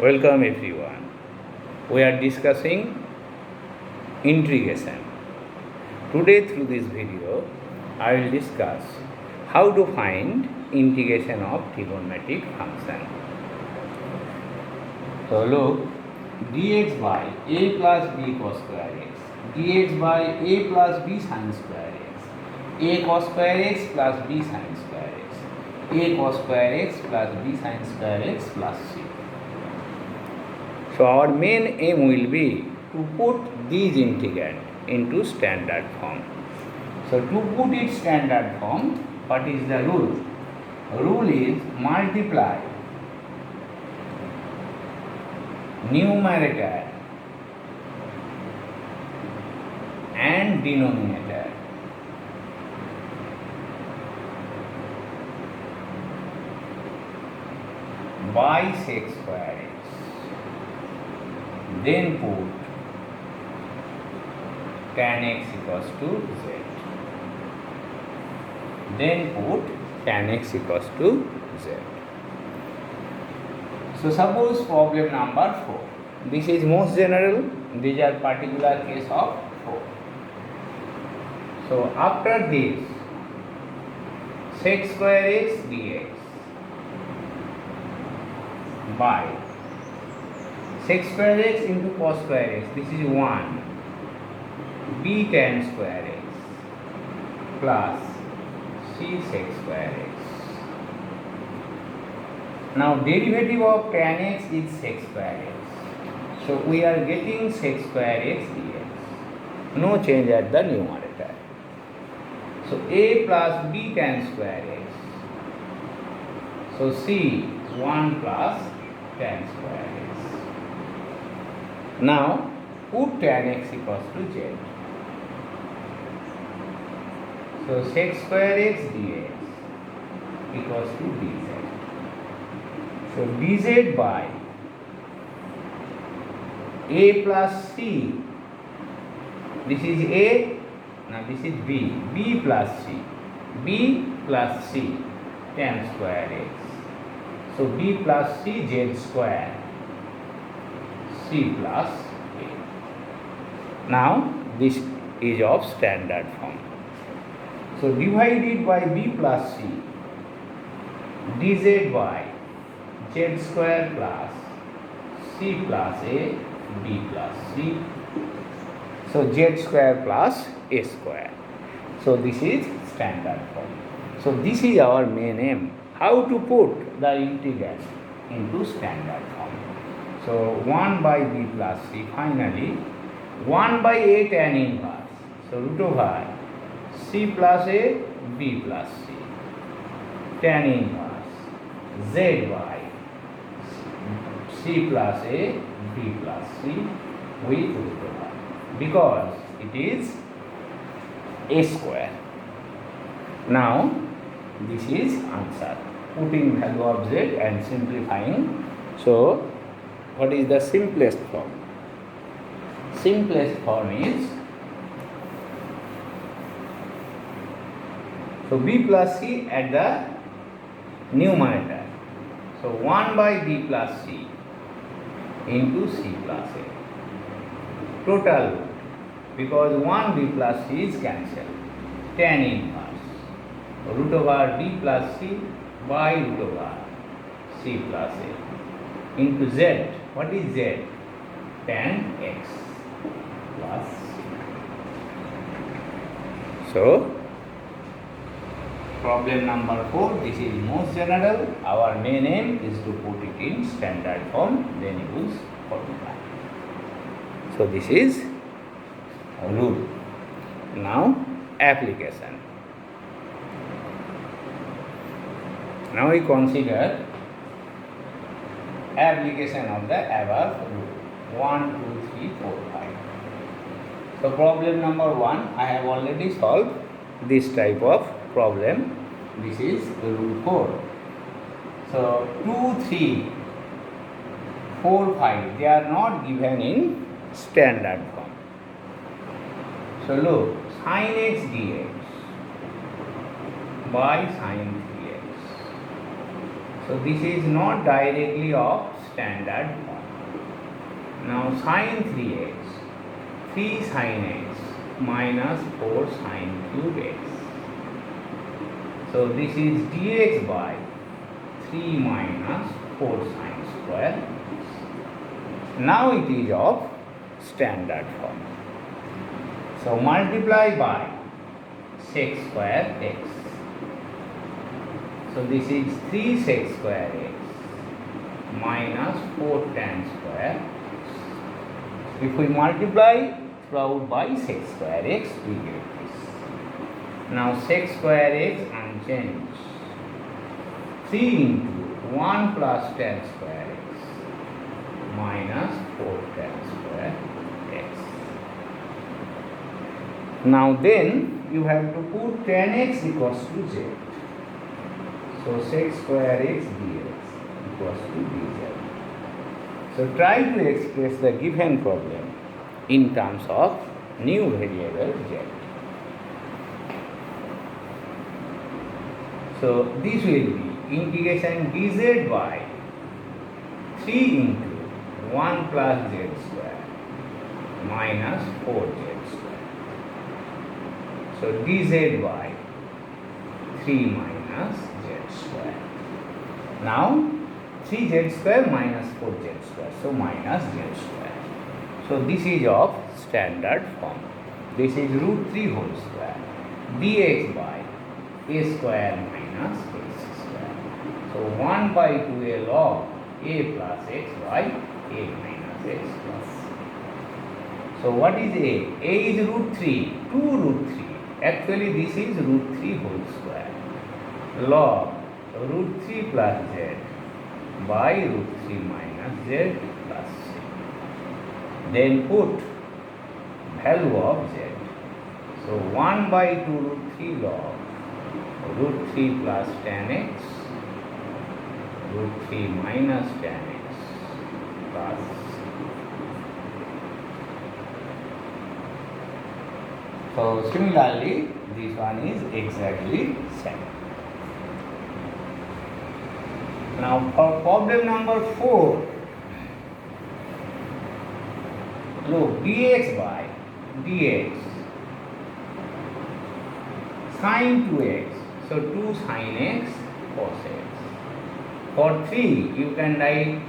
Welcome everyone. We are discussing integration. Today through this video I will discuss how to find integration of trigonometric function. So look, dx by a plus b cos square x, dx by a plus b sin square x, a cos square x plus b sin square x, a cos square x plus b sin square x plus c. So our main aim will be to put these integrand into standard form. So to put it standard form, what is the rule? Rule is multiply numerator and denominator by sec square x. Then put tan x equals to z. Then put tan x equals to z. So suppose problem number 4. This is most general. These are particular case of 4. So after this, sec square x dx by sec square x into cos square x, this is 1, b tan square x plus c sec square x. Now derivative of tan x is sec square x. So we are getting sec square x dx. No change at the numerator. So a plus b tan square x. So c 1 plus tan square x. Now put tan x equals to z. So sec square x dx equals to dz. So dz by a plus c. This is a, now this is b. b plus c. b plus c tan square x. So b plus c z square c plus a. Now this is of standard form. So divided by b plus c, dz by z square plus c plus a, b plus c. So z square plus a square. So this is standard form. So this is our main aim. How to put the integral into standard form. So 1 by b plus c, finally 1 by a tan inverse. So root over c plus a, b plus c, tan inverse z by c plus a, b plus c with root over, because it is a square. Now this is answer. Putting value of z and simplifying. So what is the simplest form? Simplest form is, so b plus c at the numerator. So 1 by b plus c into c plus a. Total, because 1 b plus c is cancelled. Tan inverse root over b plus c by root over c plus a into z. What is z? Tan x plus c. So problem number 4, this is most general. Our main aim is to put it in standard form, then use formula. So this is a rule. Now application. Now we consider application of the above rule. 1, 2, 3, 4, 5. So problem number 1, I have already solved this type of problem. This is rule 4. So 2, 3, 4, 5, they are not given in standard form. So look, sin x dx by sin 3x. So this is not directly of standard form. Now sin 3x, 3 sin x minus 4 sin cube x. So this is dx by 3 minus 4 sin square. Now it is of standard form. So multiply by sec square x. So this is 3 sec square x minus 4 tan square. If we multiply throughout by sec square x, we get this. Now sec square x unchanged. 3 into 1 plus tan square x minus 4 tan square x. Now then you have to put tan x equals to z. So sec square x dx equals to dz. So try to express the given problem in terms of new variable z. So this will be integration dz by 3 into 1 plus z square minus 4z square. So dz by 3 minus z square. Now 3z square minus 4z square, so minus z square. So this is of standard form. This is root 3 whole square dx by a square minus x square. So 1 by 2a log a plus x by a minus x plus. So what is a? A is root 3, 2 root 3. Actually this is root 3 whole square log root 3 plus z by root 3 minus z plus c. Then put value of z. So 1 by 2 root 3 log root 3 plus tan x root 3 minus tan x plus c. So similarly this one is exactly same. Now for problem number 4, look dx by dx sin 2x, so 2 sin x cos x. For 3 you can write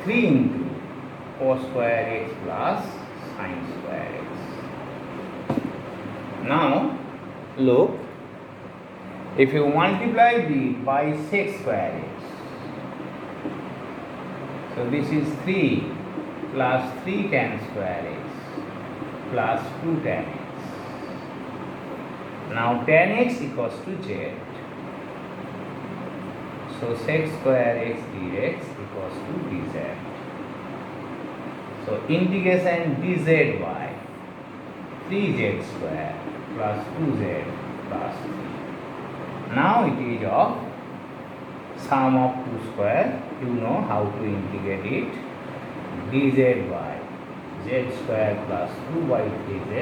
3 into cos square x plus sin square x. Now look, if you multiply b by sec square x, so this is 3 plus 3 tan square x plus 2 tan x. Now tan x equals to z. So sec square x dx equals to dz. So integration dz by 3z square plus 2z plus 3. Now it is of sum of 2 square. You know how to integrate it. dz by z square plus 2 by 3z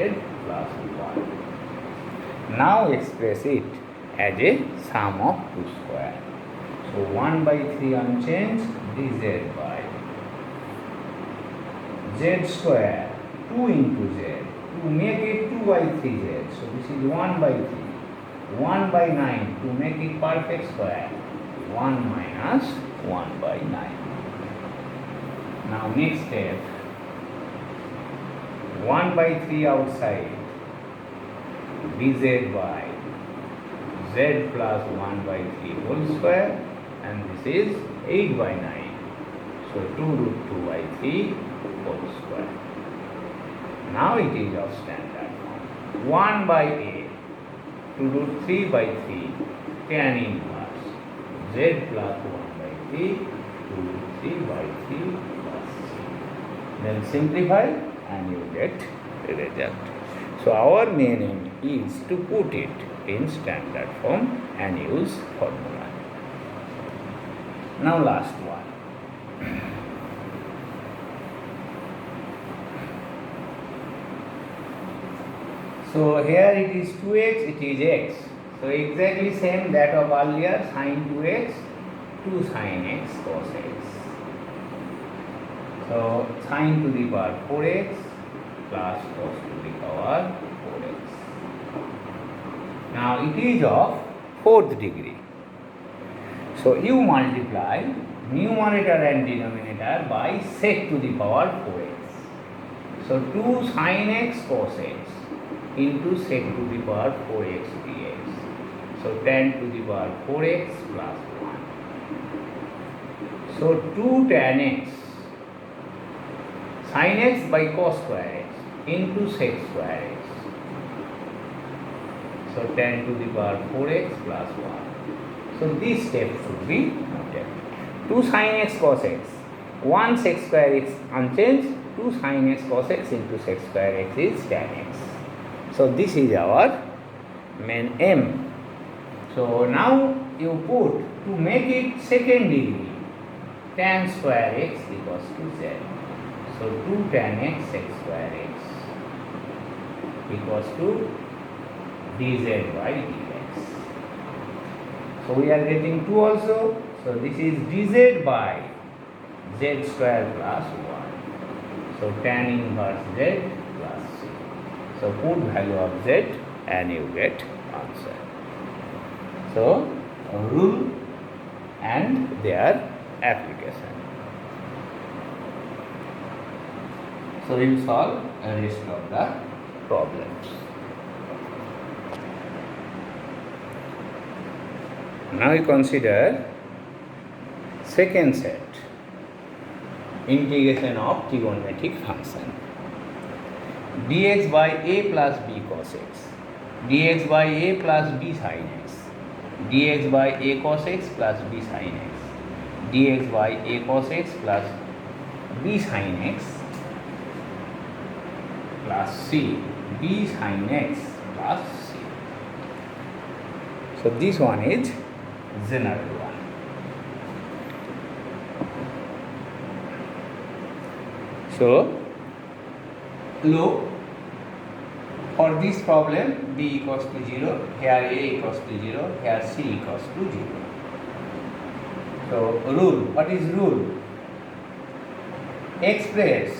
plus 1. Now express it as a sum of 2 square. So 1 by 3 unchanged dz by z square 2 into z to make it 2 by 3z. So this is 1 by 3. 1 by 9 to make it perfect square. 1 minus 1 by 9. Now next step. 1 by 3 outside dz by z plus 1 by 3 whole square, and this is 8 by 9. So 2 root 2 by 3 whole square. Now it is of standard form. 1 by a to root 3 by 3 tan inverse z plus 1 by 3 to root 3 by 3 plus c. Then simplify and you get the result. So our main aim is to put it in standard form and use formula. Now last one. So here it is 2x, it is x. So exactly same that of earlier, sin 2x 2 sin x cos x. So sin to the power 4x plus cos to the power 4x. Now it is of 4th degree. So you multiply numerator and denominator by sec to the power 4x. So 2 sin x cos x into sec to the power 4x dx. So tan to the power 4x plus 1. So 2 tan x sin x by cos square x into sec square x. So tan to the power 4x plus 1. So this step should be noted. 2 sin x cos x, 1 sec square x unchanged, 2 sin x cos x into sec square x is tan x. So this is our main aim. So now you put, to make it second degree, tan square x equals to z. So 2 tan x sec square x equals to dz by dx. So we are getting 2 also. So this is dz by z square plus 1. So tan inverse z plus c. So put value of z and you get answer. So rule and their application. So you solve the rest of the problems. Now we consider second set, integration of trigonometric function. Dx by a plus b cos x, dx by a plus b sin x, dx by a cos x plus b sin x, dx by a cos x plus b sin x plus c, b sin x plus c. So this one is general one. So look, for this problem b equals to 0, here a equals to 0, here c equals to 0. So rule, what is rule? Express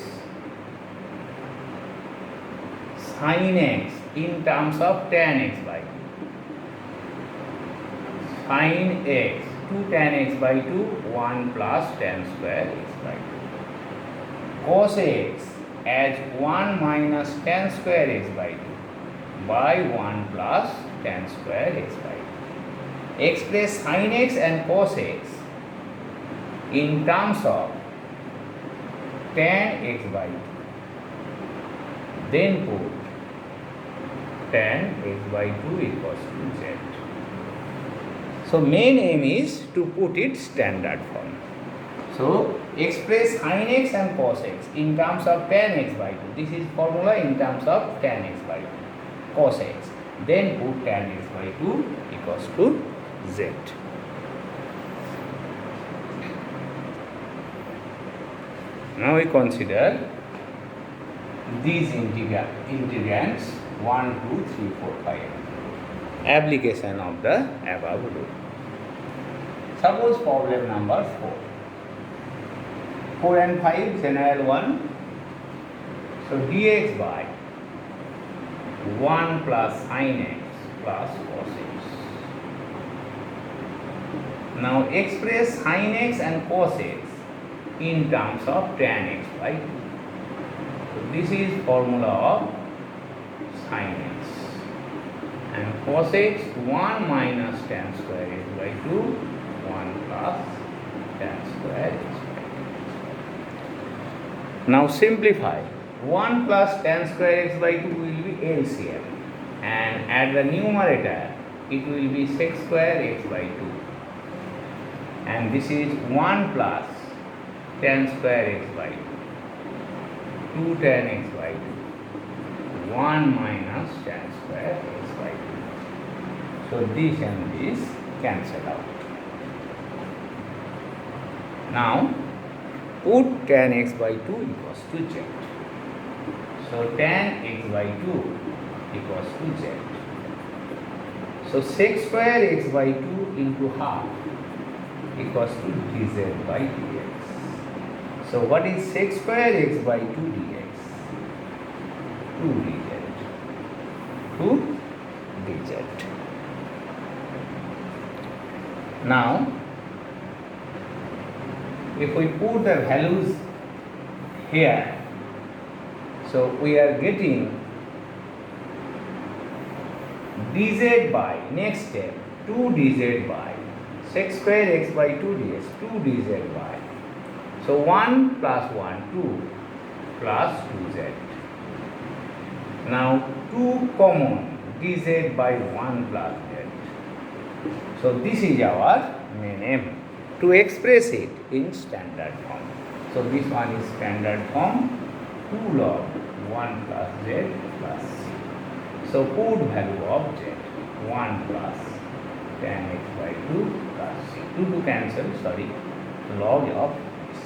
sin x in terms of tan x by 2. Sin x, 2 tan x by 2, 1 plus tan square x by 2. Cos x as 1 minus tan square x by 2 by 1 plus tan square x by 2. Express sin x and cos x in terms of tan x by 2. Then put tan x by 2 equals to z. So main aim is to put it standard form. So express sin x and cos x in terms of tan x by 2. This is formula in terms of tan x by 2, cos x. Then put tan x by 2 equals to z. Now we consider these integrands 1, 2, 3, 4, 5. Application of the above rule. Suppose problem number 4. 4 and 5 general one. So dx by 1 plus sin x plus cos x. Now express sin x and cos x in terms of tan x by 2. So this is formula of sin x. And cos x 1 minus tan square x by 2, 1 plus tan square x by 2. Now simplify. 1 plus tan square x by 2 will be LCM, and at the numerator it will be sec square x by 2, and this is 1 plus tan square x by 2, 2 tan x by 2, 1 minus tan square x by 2. So this and this cancel out. Now put tan x by 2 equals to z. So tan x by 2 equals to z. So sec square x by 2 into half equals to dz by dx. So what is sec square x by 2 dx? 2 dz. Now, if we put the values here, so we are getting dz by, next step, 2 dz by sec square x by 2 dx, 2 dz by. So 1 plus 1, 2 plus 2z. Now 2 common, dz by 1 plus z. So this is our main aim, to express it in standard form. So this one is standard form, 2 log 1 plus z plus c. So put value of z, 1 plus tan x by 2 plus c. 2 to cancel, sorry, log of this.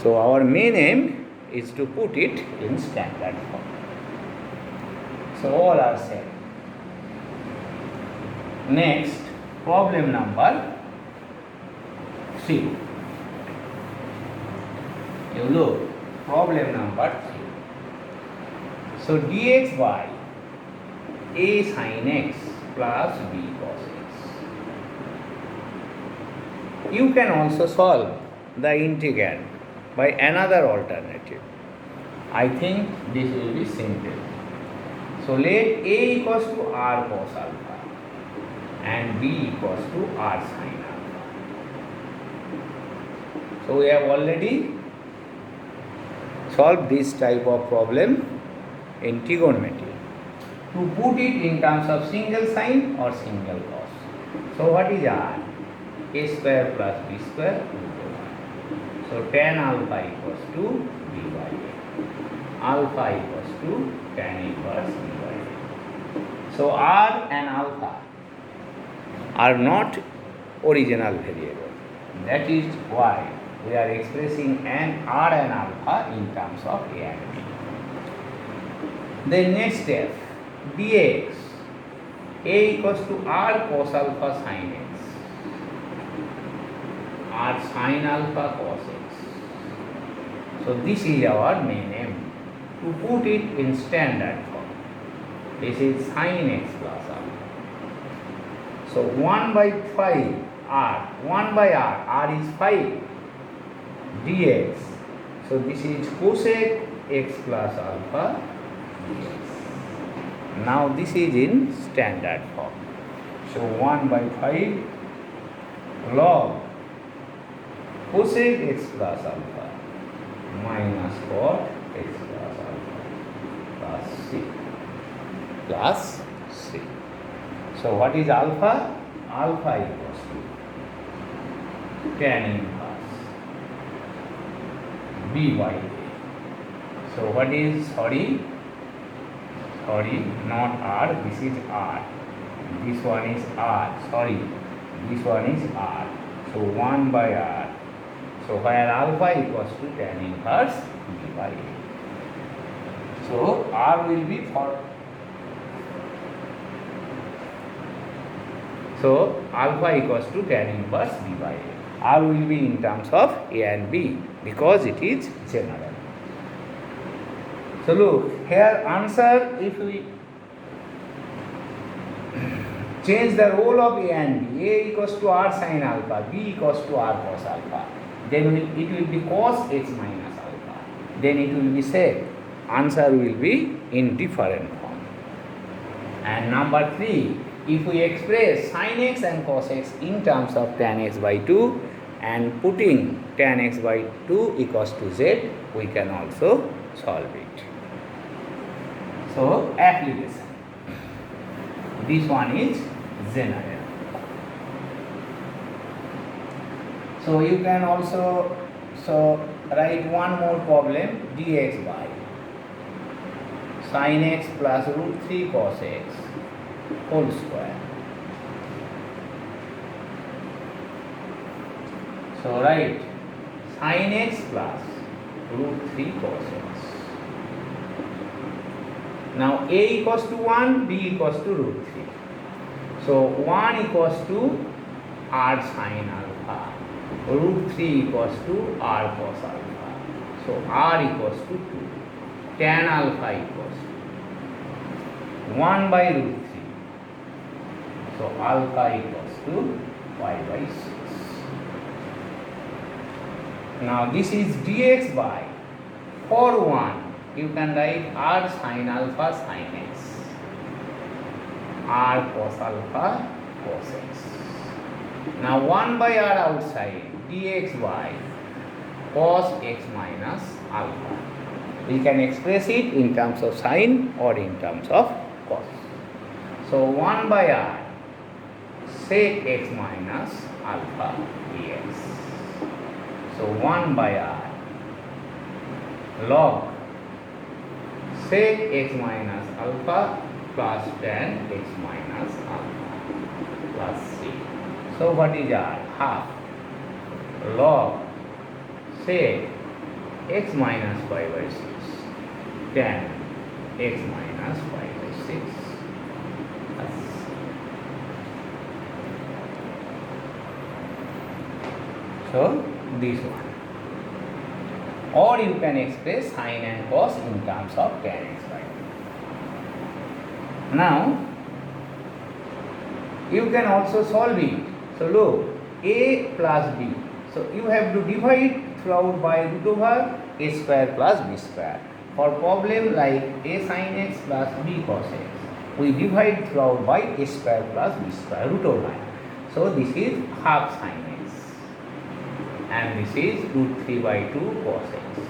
So our main aim is to put it in standard form. So all are set. Next, problem number 3. You look, problem number 3. So dx by a sin x plus b cos x. You can also solve the integrand by another alternative. I think this will be simple. So let a equals to r cos alpha and b equals to r sin alpha. So we have already solved this type of problem in trigonometry. To put it in terms of single sine or single cos. So what is r? A square plus b square root over 1. So tan alpha equals to b by a. Alpha equals to tan inverse b by a. So r and alpha are not original variable. That is why we are expressing an r and alpha in terms of a and b. The next step, dx, a equals to r cos alpha sin x, r sin alpha cos x. So this is our main aim, to put it in standard form. This is sin x plus alpha. So 1 by 5 r, 1 by r is 5 dx. So this is cosec x plus alpha dx. Now this is in standard form. So 1 by 5 log cosec x plus alpha minus cot x plus alpha plus c. So what is alpha? Alpha equals to tan inverse b by a. So what is, sorry, not r, this is r. This one is r, sorry, this one is r. So 1 by r. So where alpha equals to tan inverse b by a. So r will be for, so alpha equals to tan inverse b by a. R will be in terms of a and b because it is general. So look, here answer, if we change the role of a and b, a equals to r sin alpha, b equals to r cos alpha, then it will be cos x minus alpha. Then it will be said, answer will be in different form. And number 3, if we express sin x and cos x in terms of tan x by 2 and putting tan x by 2 equals to z, we can also solve it. So application, this one is general. So you can also write one more problem, dx by sin x plus root 3 cos x whole square. So write sin x plus root 3 cos x. Now a equals to 1, b equals to root 3. So 1 equals to r sin alpha. Root 3 equals to r cos alpha. So r equals to 2. Tan alpha equals to 1 by root 3. So alpha equals to 5 by 6. Now this is dx by, for 1 you can write r sin alpha sin x, r cos alpha cos x. Now 1 by r outside, dx by cos x minus alpha. We can express it in terms of sine or in terms of cos. So 1 by r sec x minus alpha dx. So 1 by r log sec x minus alpha plus tan x minus alpha plus c. So what is r? Half log sec x minus 5 by 6 tan x minus 5 by 6 plus c. So this one. Or you can express sine and cos in terms of tan x by 2. Now you can also solve it. So look, a plus b. So you have to divide throughout by root over a square plus b square. For problem like a sin x plus b cos x, we divide throughout by a square plus b square root over. So this is half sin x. And this is root 3 by 2 cos x.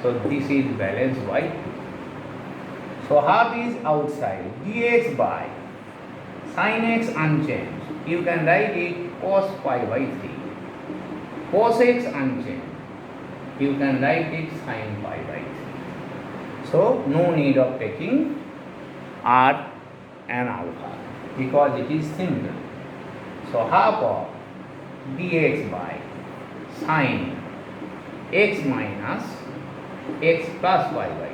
So this is balanced by 2. So half is outside. Dx by sin x unchanged. You can write it cos pi by 3. Cos x unchanged. You can write it sin pi by 3. So no need of taking r and alpha because it is simple. So half of dx by sin x minus x plus y by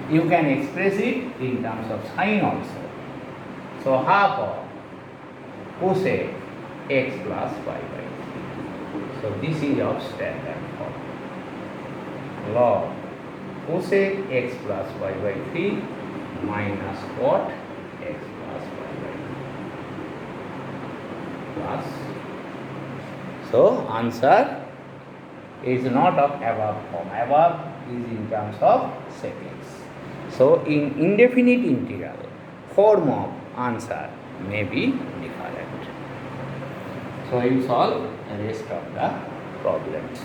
3. You can express it in terms of sine also. So half of cosec x plus y by 3. So this is of standard form. Log cosec x plus y by 3 minus cot x plus y by 3 plus. So answer is not of above form. Above is in terms of seconds. So in indefinite integral, form of answer may be different. So you solve the rest of the problems.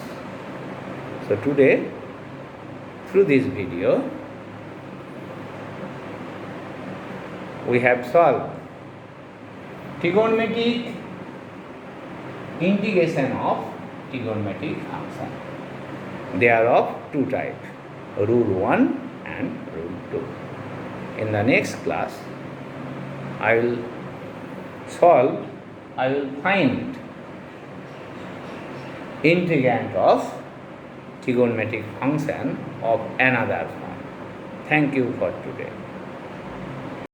So today, through this video, we have solved trigonometric integration of trigonometric function. They are of two types, rule 1 and rule 2. In the next class, I will find integrand of trigonometric function of another form. Thank you for today.